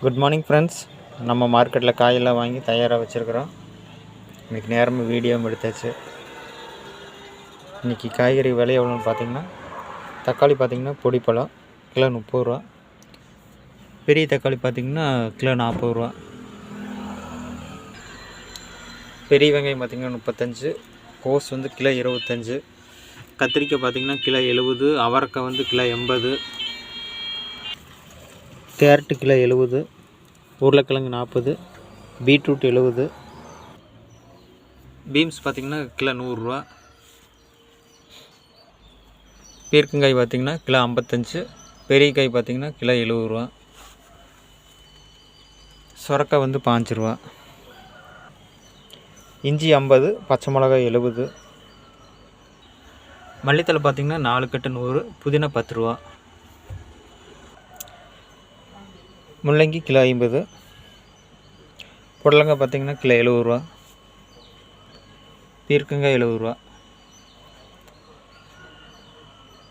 Good morning friends. நம்ம மார்க்கெட்டில் காயெல்லாம் வாங்கி தயாராக வச்சுருக்குறோம். இன்றைக்கி நேரமும் வீடியோவும் எடுத்தாச்சு. இன்றைக்கி காய்கறி விலை எவ்வளோன்னு பார்த்திங்கன்னா, தக்காளி பார்த்திங்கன்னா பொடி பழம் கிலோ 30 ரூபா, பெரிய தக்காளி பார்த்திங்கன்னா கிலோ 40 ரூபா, பெரிய வெங்காயம் பார்த்திங்கன்னா 35, கோஸ் வந்து கிலோ 25, கத்திரிக்காய் பார்த்திங்கன்னா கிலோ 70, அவரைக்காய் வந்து கிலோ 80, கேரட்டு கிலோ 70, உருளைக்கிழங்கு 40, பீட்ரூட் 70, பீன்ஸ் பார்த்திங்கன்னா கிலோ 100 ரூபா, பீர்க்கங்காய் பார்த்திங்கன்னா கிலோ 55, பெரிய காய் பார்த்திங்கன்னா கிலோ 70 ரூபா, சுரக்காய் வந்து 5 ரூபா, இஞ்சி 50, பச்சை மிளகாய் 70, மல்லித்தலை பார்த்திங்கன்னா 4 கட்டு 100, புதினா 10 ரூபா, முள்ளங்கி கிலோ 50, புடலங்காய் பார்த்திங்கன்னா கிலோ 70 ரூபா, பீர்க்கங்காய் 70 ரூபா.